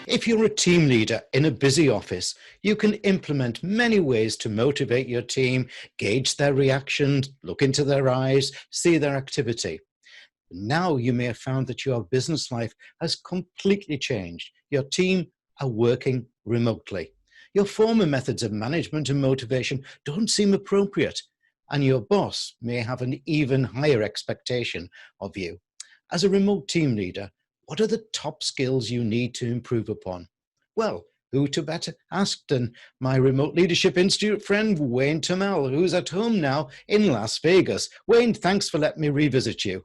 If you're a team leader in a busy office, you can implement many ways to motivate your team, gauge their reaction, look into their eyes, see their activity. Now you may have found that your business life has completely changed. Your team are working remotely. Your former methods of management and motivation don't seem appropriate, and your boss may have an even higher expectation of you. As a remote team leader, what are the top skills you need to improve upon? Well, who to better ask than my Remote Leadership Institute friend, Wayne Turmel, who's at home now in Las Vegas. Wayne, thanks for letting me revisit you.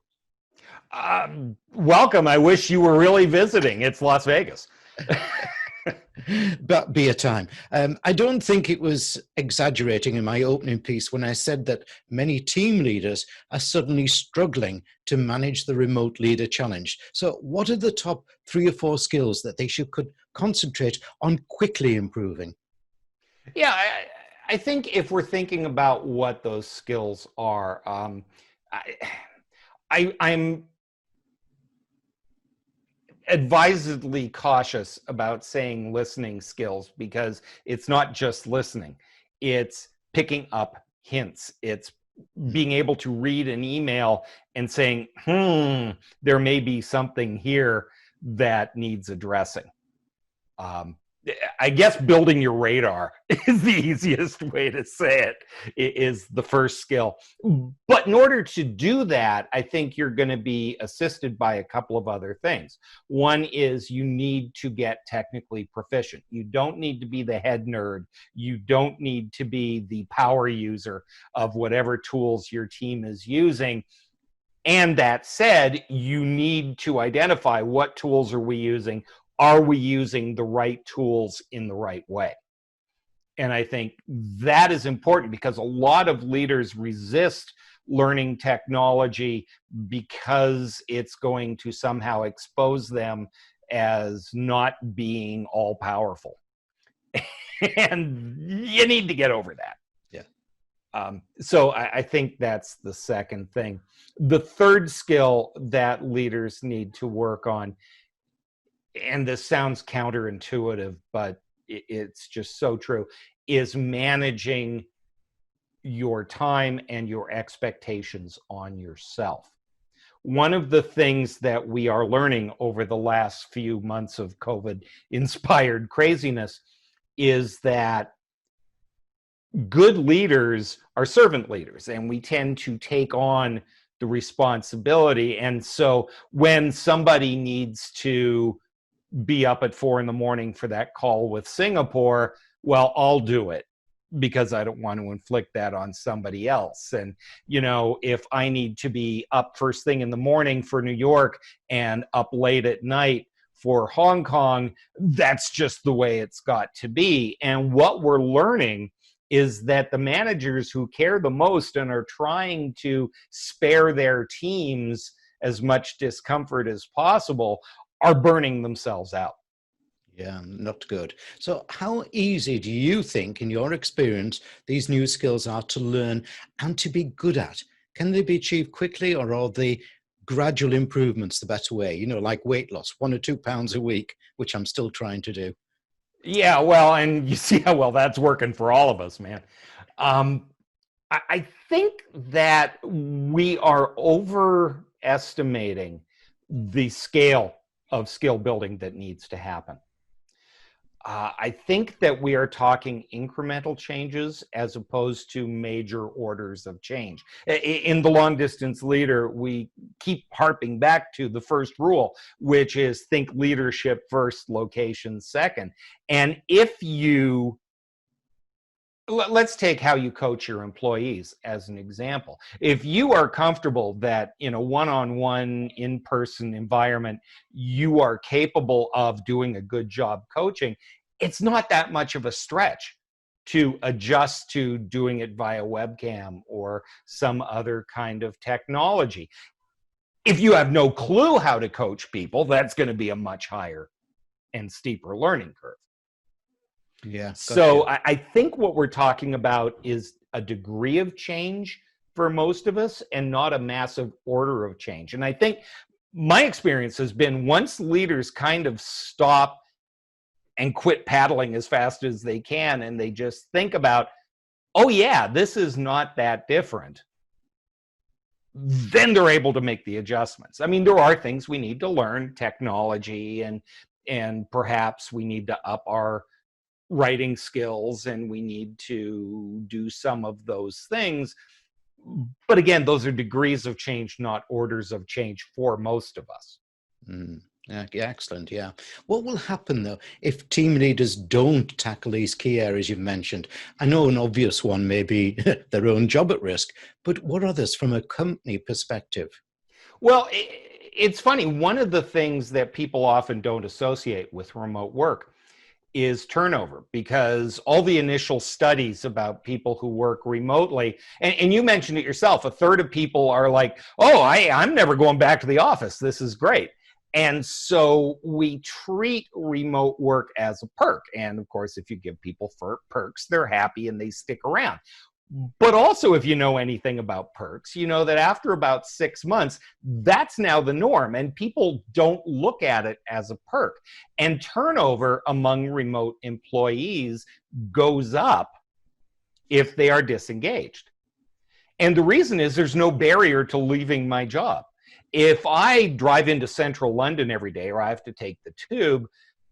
Welcome. I wish you were really visiting. It's Las Vegas. But be a time. I don't think it was exaggerating in my opening piece when I said that many team leaders are suddenly struggling to manage the remote leader challenge. So what are the top 3 or 4 skills that they could concentrate on quickly improving? Yeah, I think if we're thinking about what those skills are, I'm advisedly cautious about saying listening skills, because it's not just listening. It's picking up hints. It's being able to read an email and saying, there may be something here that needs addressing. I guess building your radar is the easiest way to say it, is the first skill. But in order to do that, I think you're going to be assisted by a couple of other things. One is you need to get technically proficient. You don't need to be the head nerd. You don't need to be the power user of whatever tools your team is using. And that said, you need to identify what tools are we using. Are we using the right tools in the right way? And I think that is important, because a lot of leaders resist learning technology because it's going to somehow expose them as not being all powerful. And you need to get over that. Yeah. So I think that's the second thing. The third skill that leaders need to work on, and this sounds counterintuitive, but it's just so true, is managing your time and your expectations on yourself. One of the things that we are learning over the last few months of COVID-inspired craziness is that good leaders are servant leaders, and we tend to take on the responsibility. And so when somebody needs to be up at 4 a.m. for that call with Singapore, well, I'll do it, because I don't want to inflict that on somebody else. And, if I need to be up first thing in the morning for New York and up late at night for Hong Kong, that's just the way it's got to be. And what we're learning is that the managers who care the most and are trying to spare their teams as much discomfort as possible are burning themselves out. Yeah, not good. So how easy do you think, in your experience, these new skills are to learn and to be good at? Can they be achieved quickly, or are the gradual improvements the better way? Like weight loss, 1 or 2 pounds a week, which I'm still trying to do. Yeah, well, and you see how well that's working for all of us, man. I think that we are overestimating the scale of skill building that needs to happen. I think that we are talking incremental changes as opposed to major orders of change. In the long distance leader, we keep harping back to the first rule, which is think leadership first, location second. And if you let's take how you coach your employees as an example. If you are comfortable that in a one-on-one, in-person environment, you are capable of doing a good job coaching, it's not that much of a stretch to adjust to doing it via webcam or some other kind of technology. If you have no clue how to coach people, that's going to be a much higher and steeper learning curve. Yeah. So I think what we're talking about is a degree of change for most of us, and not a massive order of change. And I think my experience has been, once leaders kind of stop and quit paddling as fast as they can, and they just think about, oh yeah, this is not that different, then they're able to make the adjustments. I mean, there are things we need to learn, technology, and perhaps we need to up our writing skills, and we need to do some of those things. But again, those are degrees of change, not orders of change for most of us. Yeah, excellent. Yeah. What will happen though if team leaders don't tackle these key areas you've mentioned? I know an obvious one may be their own job at risk, but what others from a company perspective? Well, it's funny. One of the things that people often don't associate with remote work is turnover, because all the initial studies about people who work remotely, and you mentioned it yourself, a third of people are like, oh, I'm never going back to the office. This is great. And so we treat remote work as a perk. And of course, if you give people perks, they're happy and they stick around. But also, if you know anything about perks, you know that after about 6 months, that's now the norm, and people don't look at it as a perk. And turnover among remote employees goes up if they are disengaged. And the reason is there's no barrier to leaving my job. If I drive into central London every day, or I have to take the tube,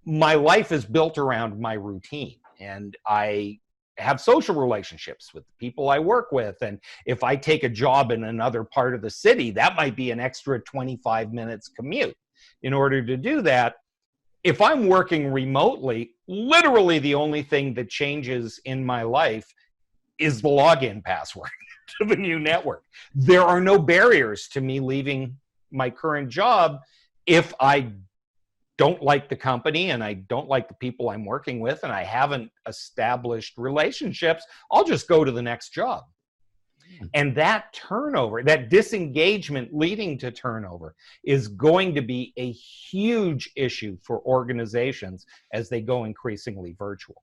my life is built around my routine, and I have social relationships with the people I work with. And if I take a job in another part of the city, that might be an extra 25 minutes commute. In order to do that, if I'm working remotely, literally the only thing that changes in my life is the login password to the new network. There are no barriers to me leaving my current job. If I don't like the company and I don't like the people I'm working with and I haven't established relationships, I'll just go to the next job. And that turnover, that disengagement leading to turnover, is going to be a huge issue for organizations as they go increasingly virtual.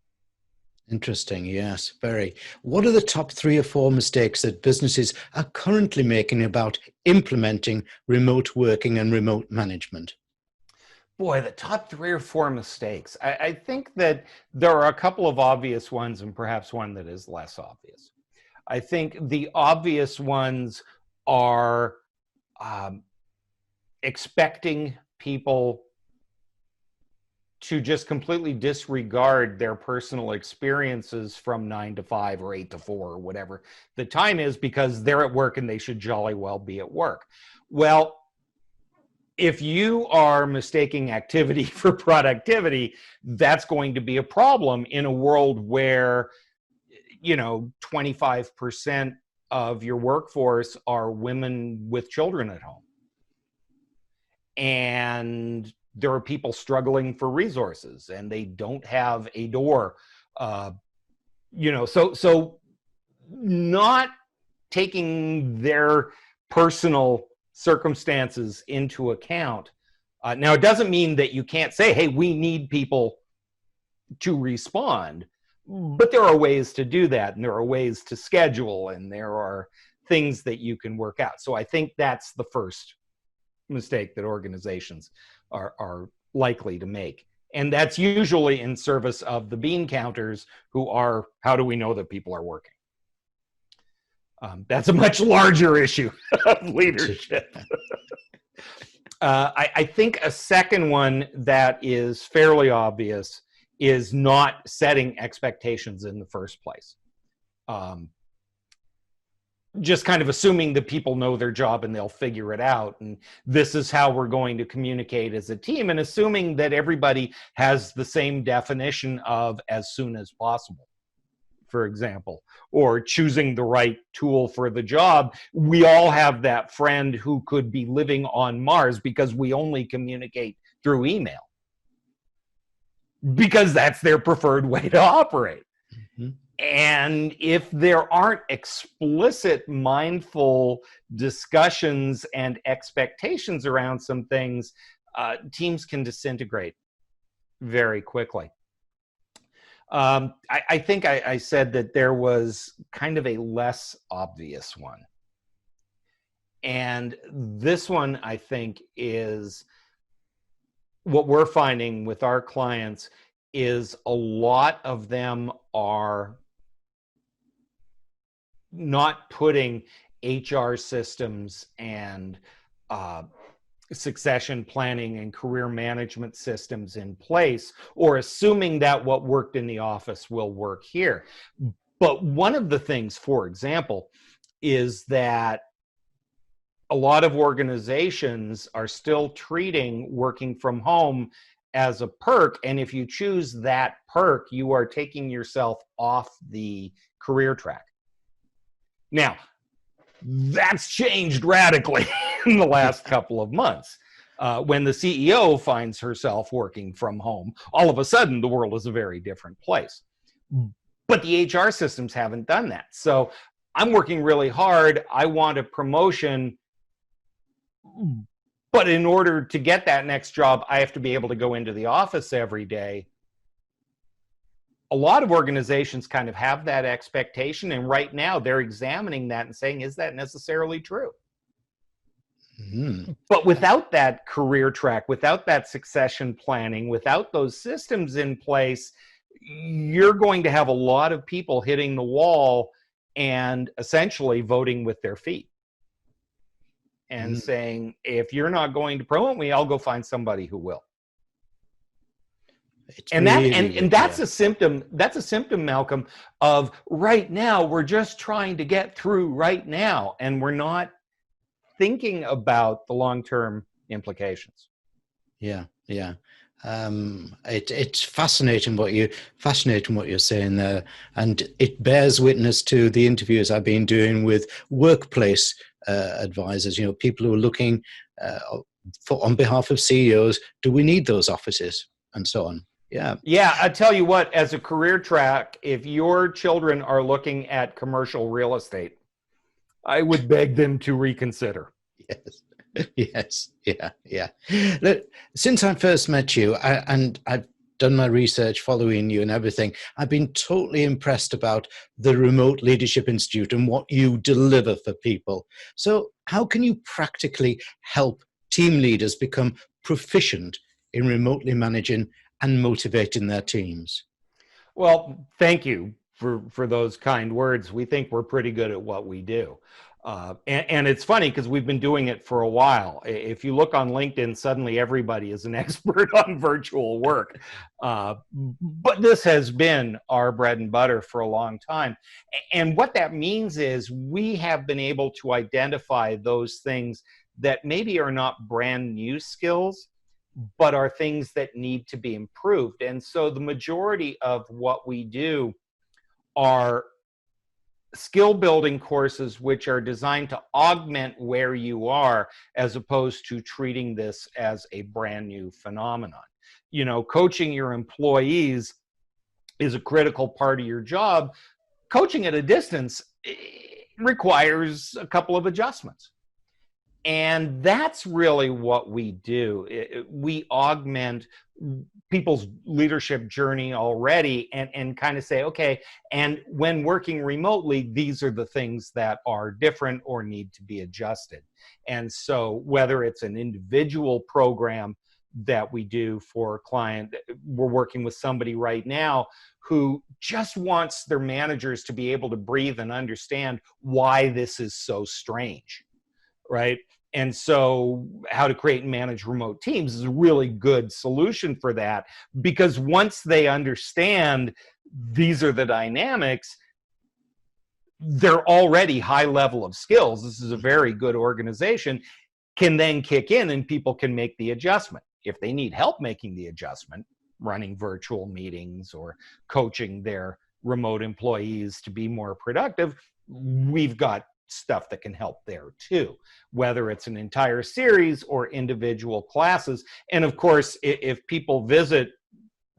Interesting. Yes, very. What are the top 3 or 4 mistakes that businesses are currently making about implementing remote working and remote management? Boy, the top 3 or 4 mistakes. I think that there are a couple of obvious ones and perhaps one that is less obvious. I think the obvious ones are expecting people to just completely disregard their personal experiences from 9 to 5 or 8 to 4 or whatever the time is, because they're at work and they should jolly well be at work. Well, if you are mistaking activity for productivity, that's going to be a problem in a world where, 25% of your workforce are women with children at home. And there are people struggling for resources and they don't have a door. So not taking their personal circumstances into account. Now, it doesn't mean that you can't say, hey, we need people to respond, but there are ways to do that, and there are ways to schedule, and there are things that you can work out. So I think that's the first mistake that organizations are likely to make. And that's usually in service of the bean counters, who are, how do we know that people are working? That's a much larger issue of leadership. I think a second one that is fairly obvious is not setting expectations in the first place. Just kind of assuming that people know their job and they'll figure it out, and this is how we're going to communicate as a team, and assuming that everybody has the same definition of as soon as possible, for example, or choosing the right tool for the job. We all have that friend who could be living on Mars because we only communicate through email, because that's their preferred way to operate. Mm-hmm. And if there aren't explicit, mindful discussions and expectations around some things, teams can disintegrate very quickly. I think I said that there was kind of a less obvious one. And this one, I think, is what we're finding with our clients is a lot of them are not putting HR systems and succession planning and career management systems in place, or assuming that what worked in the office will work here. But one of the things, for example, is that a lot of organizations are still treating working from home as a perk. And if you choose that perk, you are taking yourself off the career track. Now, that's changed radically in the last couple of months. When the CEO finds herself working from home, all of a sudden the world is a very different place. But the HR systems haven't done that. So I'm working really hard. I want a promotion. But in order to get that next job, I have to be able to go into the office every day. A lot of organizations kind of have that expectation, and right now they're examining that and saying, is that necessarily true? But without that career track, without that succession planning, without those systems in place, you're going to have a lot of people hitting the wall and essentially voting with their feet and saying, if you're not going to promote me, I'll go find somebody who will. And that's a symptom, Malcolm, of right now we're just trying to get through right now, and we're not thinking about the long-term implications. Yeah. It's fascinating what you're saying there, and it bears witness to the interviews I've been doing with workplace advisors. People who are looking on behalf of CEOs. Do we need those offices, and so on? Yeah, I tell you what, as a career track, if your children are looking at commercial real estate, I would beg them to reconsider. Yes. Yeah. Look, since I first met you, and I've done my research following you and everything, I've been totally impressed about the Remote Leadership Institute and what you deliver for people. So how can you practically help team leaders become proficient in remotely managing and motivating their teams? Well, thank you for those kind words. We think we're pretty good at what we do. And it's funny because we've been doing it for a while. If you look on LinkedIn, suddenly everybody is an expert on virtual work. But this has been our bread and butter for a long time. And what that means is we have been able to identify those things that maybe are not brand new skills, but are things that need to be improved. And so the majority of what we do are skill building courses which are designed to augment where you are, as opposed to treating this as a brand new phenomenon. Coaching your employees is a critical part of your job. Coaching at a distance requires a couple of adjustments. And that's really what we do. We augment people's leadership journey already and kind of say, okay, and when working remotely, these are the things that are different or need to be adjusted. And so whether it's an individual program that we do for a client, we're working with somebody right now who just wants their managers to be able to breathe and understand why this is so strange, right? And so how to create and manage remote teams is a really good solution for that, because once they understand these are the dynamics, they're already high level of skills. This is a very good organization, can then kick in and people can make the adjustment. If they need help making the adjustment, running virtual meetings or coaching their remote employees to be more productive, we've got stuff that can help there too, whether it's an entire series or individual classes. And of course, if people visit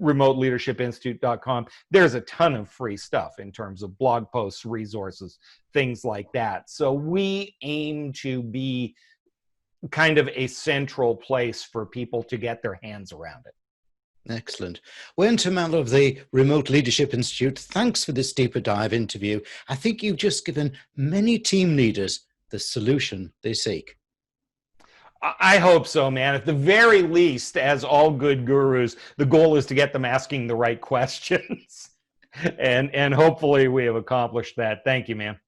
remoteleadershipinstitute.com, there's a ton of free stuff in terms of blog posts, resources, things like that. So we aim to be kind of a central place for people to get their hands around it. Excellent. Wayne Turmel of the Remote Leadership Institute, thanks for this deeper dive interview. I think you've just given many team leaders the solution they seek. I hope so, man. At the very least, as all good gurus, the goal is to get them asking the right questions. And hopefully we have accomplished that. Thank you, man.